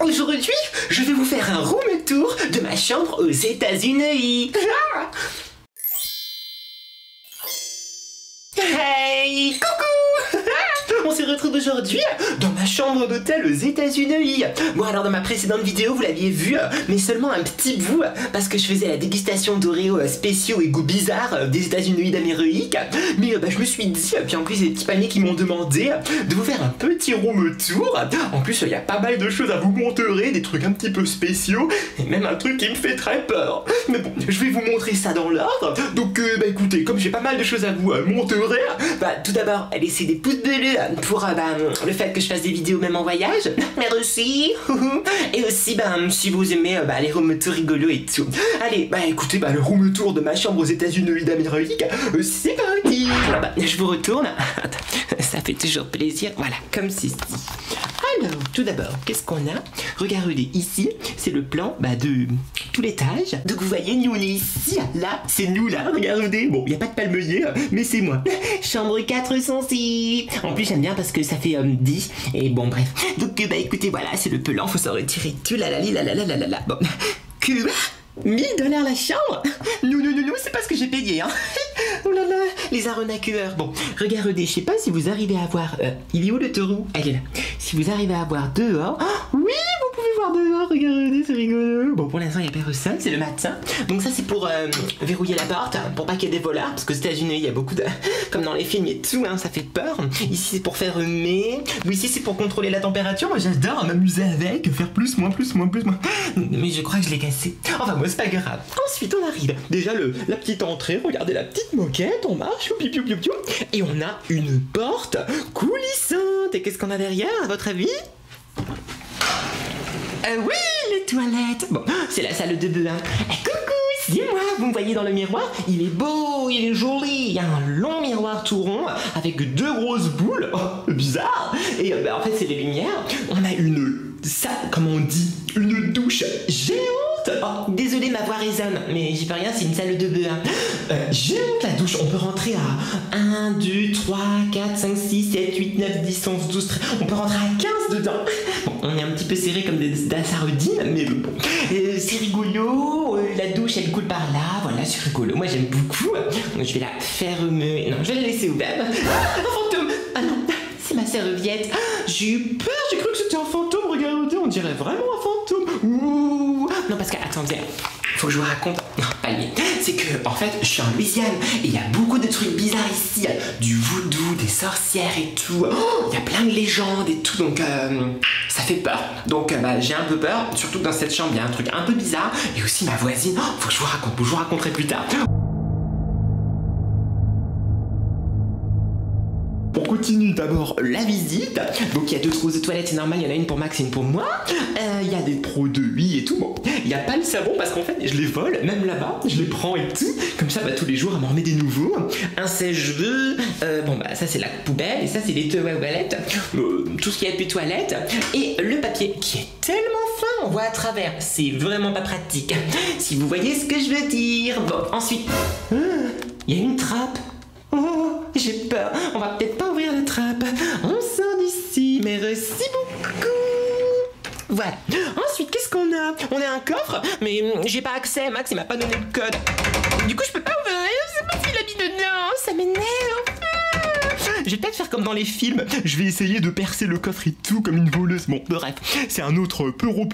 Aujourd'hui, je vais vous faire un room tour de ma chambre aux États-Unis. Hey, coucou. On se retrouve aujourd'hui dans ma chambre d'hôtel aux États-Unis. Bon, alors dans ma précédente vidéo, vous l'aviez vu, mais seulement un petit bout, parce que je faisais la dégustation d'Oreo spéciaux et goûts bizarres des États-Unis d'Amérique. Mais je me suis dit, puis en plus, il y a des petits paniers qui m'ont demandé de vous faire un petit room tour. En plus, il y a pas mal de choses à vous montrer, des trucs un petit peu spéciaux, et même un truc qui me fait très peur. Mais bon, je vais vous montrer ça dans l'ordre. Donc, écoutez, comme j'ai pas mal de choses à vous montrer, tout d'abord, laissez des pouces bleus pour le fait que je fasse des vidéos même en voyage. Merci. Et aussi, si vous aimez les room tours rigolos et tout. Allez, écoutez, le room tour de ma chambre aux États-Unis d'Amérique, c'est parti. Je vous retourne. Ça fait toujours plaisir. Voilà, comme ceci. Alors, tout d'abord, qu'est-ce qu'on a? Regardez, ici, c'est le plan de tout l'étage. Donc, vous voyez, nous, on est ici. Là, c'est nous, là. Regardez. Bon, il n'y a pas de palmier, mais c'est moi. Chambre 406. En plus, j'aime bien parce que ça fait 10. Et bon, bref. Donc, écoutez, voilà, c'est le plan. Faut s'en retirer tout. Là. Bon. Que... $1000 la chambre? Non, c'est pas ce que j'ai payé, hein. Oh là là, les arnaqueurs. Bon, regardez, je sais pas si vous arrivez à voir... il est où le taureau? Elle est là. Si vous arrivez à voir dehors... Oh, oui, vous pouvez voir dehors, regardez, c'est rigolo. Bon, pour l'instant, il n'y a personne, c'est le matin. Donc ça, c'est pour verrouiller la porte, pour pas qu'il y ait des voleurs, parce qu'aux États-Unis, il y a beaucoup de... Comme dans les films et tout, hein, ça fait peur. Ici, c'est pour faire humer. Ici, c'est pour contrôler la température. Moi, j'adore m'amuser avec, faire plus, moins. Mais je crois que je l'ai cassé. Enfin, moi, c'est pas grave. Ensuite, on arrive. Déjà, la petite entrée, regardez la petite moquette, on marche, et on a une porte coulissante. Et qu'est-ce qu'on a derrière, à votre avis? Oui, les toilettes. Bon, c'est la salle de bain. Coucou, c'est moi. Vous me voyez dans le miroir? Il est beau, il est joli. Il y a un long miroir tout rond avec deux grosses boules. Oh, bizarre. Et en fait, c'est les lumières. On a comment on dit? Une douche géante. Oh, désolé, ma voix résonne, mais j'y peux rien, c'est une salle de bain. Géante la douche, on peut rentrer à 1, 2, 3, 4, 5, 6, 7, 8, 9, 10, 11, 12, 13. On peut rentrer à 15 dedans. Bon, on est un petit peu serré comme des sardines, mais bon. C'est rigolo, la douche elle coule par là, voilà, c'est rigolo. Moi j'aime beaucoup. Je vais la fermer. Non, je vais la laisser ouverte. Un fantôme! Ah non, c'est ma serviette. J'ai eu peur, j'ai cru que c'était un fantôme. Regardez, on dirait vraiment un fantôme. Ouh. Non, parce que, attendez, faut que je vous raconte. Non, pas lié. C'est que, en fait, je suis en Louisiane et il y a beaucoup de trucs bizarres ici. Du voodoo, des sorcières et tout. Il y a plein de légendes et tout, donc ça fait peur. Donc, j'ai un peu peur, surtout que dans cette chambre, il y a un truc un peu bizarre. Et aussi ma voisine. Faut que je vous raconte, je vous raconterai plus tard. On continue d'abord la visite. Donc il y a deux trousses de toilettes, c'est normal, il y en a une pour Max et une pour moi. Il y a des produits et tout. Bon, il n'y a pas le savon parce qu'en fait je les vole, même là-bas, je les prends et tout. Comme ça, tous les jours, elle m'en remet des nouveaux. Un sèche-cheveux, ça c'est la poubelle et ça c'est les toilettes. Tout ce qui est depuis toilette. Et le papier qui est tellement fin, on voit à travers. C'est vraiment pas pratique. Si vous voyez ce que je veux dire. Bon, ensuite, il y a une trappe. Oh, j'ai peur. On va peut-être pas ouvrir la trappe. On sort d'ici. Merci beaucoup. Voilà. Ensuite, qu'est-ce qu'on a? On a un coffre, mais j'ai pas accès. Max, il m'a pas donné le code. Du coup, je peux pas ouvrir. Je sais pas s'il a mis dedans. Ça m'énerve. Je vais peut-être faire comme dans les films. Je vais essayer de percer le coffre et tout comme une voleuse. Bon, bref, c'est un autre peu-haut.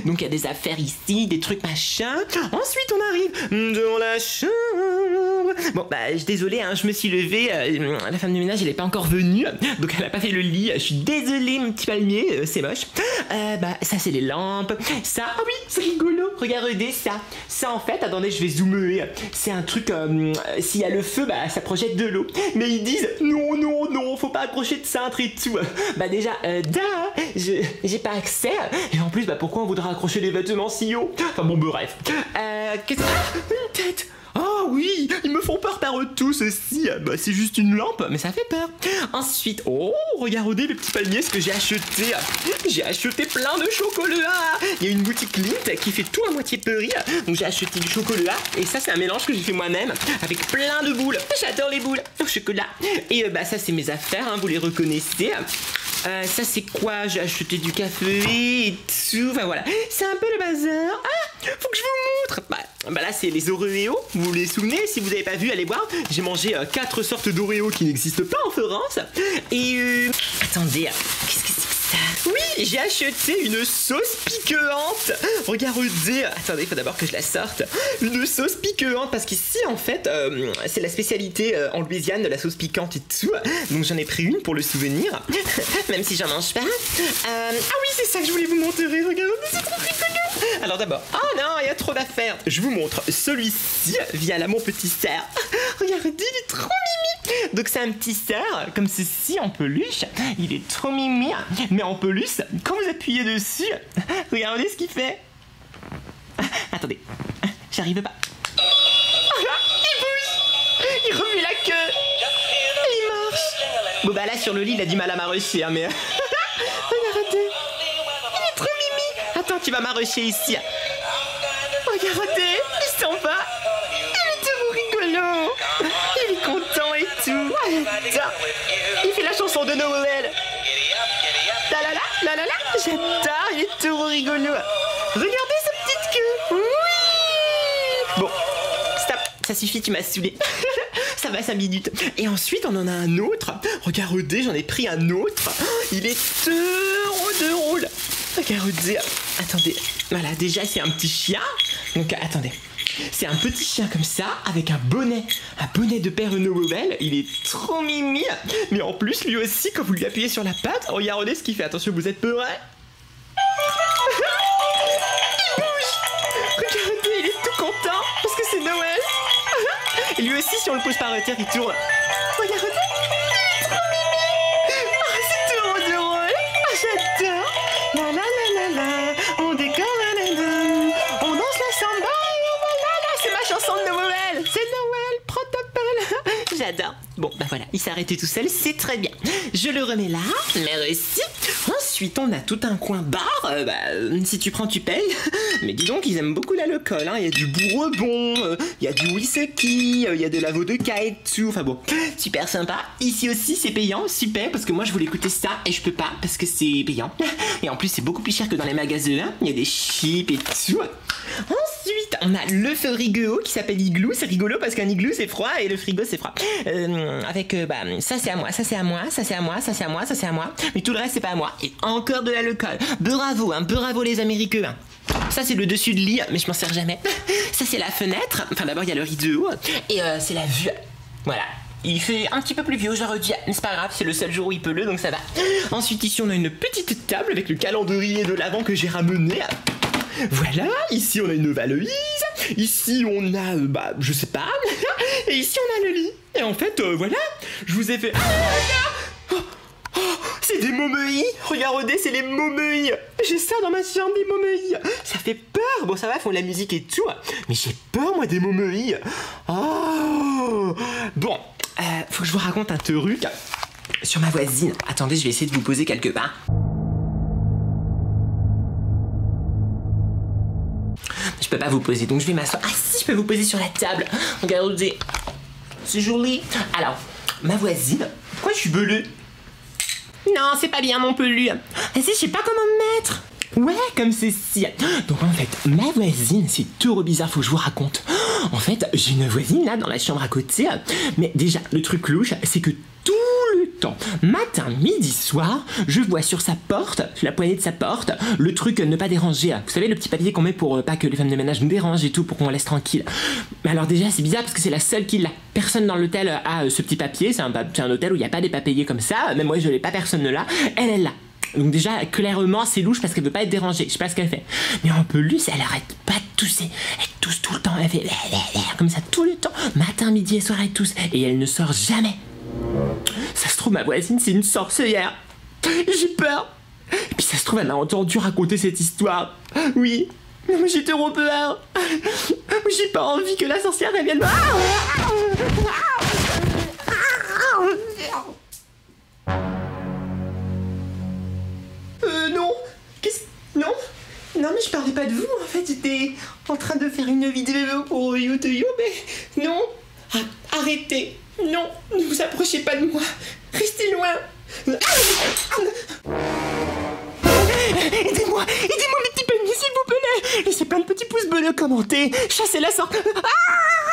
Donc il y a des affaires ici, des trucs machin. Ensuite on arrive dans la chambre. Bon, je suis désolée, je me suis levée. La femme de ménage elle est pas encore venue, donc elle a pas fait le lit. Je suis désolée, mon petit palmier, c'est moche. Ça c'est les lampes. Ça, ah oui, c'est rigolo. Regardez ça. Ça en fait, attendez, je vais zoomer. C'est un truc. S'il y a le feu, ça projette de l'eau. Mais ils disent non, faut pas accrocher de cintre et tout. Déjà, j'ai pas accès. Et en plus, pourquoi on voudra accrocher les vêtements si haut? Enfin bon, bref. Qu'est-ce que... une tête! Oh oui, ils me font peur par eux tous aussi. C'est juste une lampe, mais ça fait peur. Ensuite, regardez les petits palmiers, ce que j'ai acheté. J'ai acheté plein de chocolat. Il y a une boutique Lindt qui fait tout à moitié pourri. Donc j'ai acheté du chocolat. Et ça, c'est un mélange que j'ai fait moi-même avec plein de boules. J'adore les boules au chocolat. Et ça, c'est mes affaires, vous les reconnaissez. Ça c'est quoi? J'ai acheté du café et tout. Enfin voilà, c'est un peu le bazar. Ah, faut que je vous montre. Bah là c'est les Oreos. Vous vous les souvenez? Si vous n'avez pas vu, allez voir. J'ai mangé 4 sortes d'Oreos qui n'existent pas en France. Et attendez, qu'est-ce que c'est que ça? Oui, j'ai acheté une sauce piquante. Regardez. Attendez, il faut d'abord que je la sorte. Une sauce piquante parce qu'ici en fait c'est la spécialité en Louisiane de la sauce piquante et tout. Donc j'en ai pris une pour le souvenir. Même si j'en mange pas. Ah oui, c'est ça que je voulais vous montrer. Regardez, c'est trop rigolo. Alors d'abord, oh non, il y a trop d'affaires. Je vous montre celui-ci via là mon petit cerf. Regardez, il est trop mimi. Donc c'est un petit cerf comme ceci en peluche. Il est trop mimi. Mais en peluche, quand vous appuyez dessus, regardez ce qu'il fait. Attendez, j'arrive pas. Il bouge. Il remue la queue. Et il marche. Bon bah là sur le lit il a du mal à m'arracher hein, mais... Regardez. Il est trop mimi. Attends, tu vas m'arracher ici. Regardez, il s'en va. Il est tout rigolo. Il est content et tout. J'adore. Il fait la chanson de Noël. La la la, la la la. J'adore, il est tout rigolo. Regardez sa petite queue. Oui. Bon, stop. Ça suffit, tu m'as saoulé. Ça va 5 minutes. Et ensuite, on en a un autre. Regardez, j'en ai pris un autre. Il est trop drôle. Regardez. Attendez. Voilà, déjà, c'est un petit chien. Donc, attendez. C'est un petit chien comme ça, avec un bonnet de Père Noël. Il est trop mimi. Mais en plus, lui aussi, quand vous lui appuyez sur la patte, regardez ce qu'il fait. Attention, vous êtes prêts? Il bouge. Regardez, il est tout content parce que c'est Noël. Et lui aussi, si on le pose par terre, il tourne. Regardez. Oh, c'est trop drôle. Oh, j'adore. La la la la la. On décore la la la. On danse la samba. C'est ma chanson de Noël. C'est Noël, protocole. J'adore. Bon, bah voilà, il s'est arrêté tout seul, c'est très bien. Je le remets là, merci. Ensuite, on a tout un coin bar. Si tu prends, tu payes. Mais dis donc, ils aiment beaucoup l'alcool. Hein. Il y a du Bourbon, il y a du whisky, il y a de la vodka et tout. Enfin bon, super sympa. Ici aussi, c'est payant, super, parce que moi, je voulais écouter ça et je peux pas parce que c'est payant. Et en plus, c'est beaucoup plus cher que dans les magasins. Hein. Il y a des chips et tout. Ensuite, on a le frigo qui s'appelle Igloo. C'est rigolo parce qu'un igloo c'est froid et le frigo c'est froid. Avec ça c'est à moi, ça c'est à moi, ça c'est à moi, ça c'est à moi, ça c'est à moi. Mais tout le reste c'est pas à moi. Et encore de l'alcool. Bravo, hein, bravo les Américains. Ça c'est le dessus de lit, mais je m'en sers jamais. Ça c'est la fenêtre. Enfin d'abord il y a le rideau et c'est la vue. Voilà. Il fait un petit peu plus vieux aujourd'hui, mais c'est pas grave, c'est le seul jour où il pleut donc ça va. Ensuite ici on a une petite table avec le calendrier de l'Avent que j'ai ramené. Voilà, ici on a une valise, ici on a, je sais pas, et ici on a le lit. Et en fait, voilà, je vous ai fait... c'est des momeilles. Regardez, c'est les momeilles. J'ai ça dans ma chambre, des momeilles. Ça fait peur. Bon, ça va, ils font de la musique et tout. Mais j'ai peur, moi, des momeilles. Oh. Bon, faut que je vous raconte un truc sur ma voisine. Attendez, je vais essayer de vous poser quelque part. Je peux pas vous poser, donc je vais m'asseoir. Ah si, je peux vous poser sur la table. Regardez, c'est joli. Alors, ma voisine... Pourquoi je suis beleux? Non, c'est pas bien mon pelu. Je sais pas comment me mettre. Ouais, comme ceci. Donc en fait, ma voisine, c'est trop bizarre, faut que je vous raconte. En fait, j'ai une voisine là dans la chambre à côté. Mais déjà, le truc louche, c'est que tout le temps, matin, midi, soir, je vois sur sa porte, sur la poignée de sa porte, le truc ne pas déranger. Vous savez, le petit papier qu'on met pour pas que les femmes de ménage nous dérangent et tout, pour qu'on laisse tranquille. Mais alors déjà, c'est bizarre parce que c'est la seule qui l'a. Personne dans l'hôtel a ce petit papier. C'est un hôtel où il n'y a pas des papiers comme ça. Même moi, je l'ai pas, personne ne l'a. Elle l'a. Donc déjà, clairement, c'est louche parce qu'elle veut pas être dérangée. Je sais pas ce qu'elle fait. Mais en plus, elle arrête pas de tousser. Elle tousse tout le temps. Elle fait comme ça tout le temps. Matin, midi et soir, elle tousse. Et elle ne sort jamais. Ça se trouve, ma voisine, c'est une sorcière. J'ai peur. Et puis ça se trouve, elle a entendu raconter cette histoire. Oui. Non, mais j'ai trop peur. J'ai pas envie que la sorcière revienne. Non. Non. Non, mais je parlais pas de vous. En fait, j'étais en train de faire une vidéo pour YouTube, mais non. Arrêtez. Non, ne vous approchez pas de moi. Restez loin. le commenter. Chassez-la, sort... Ah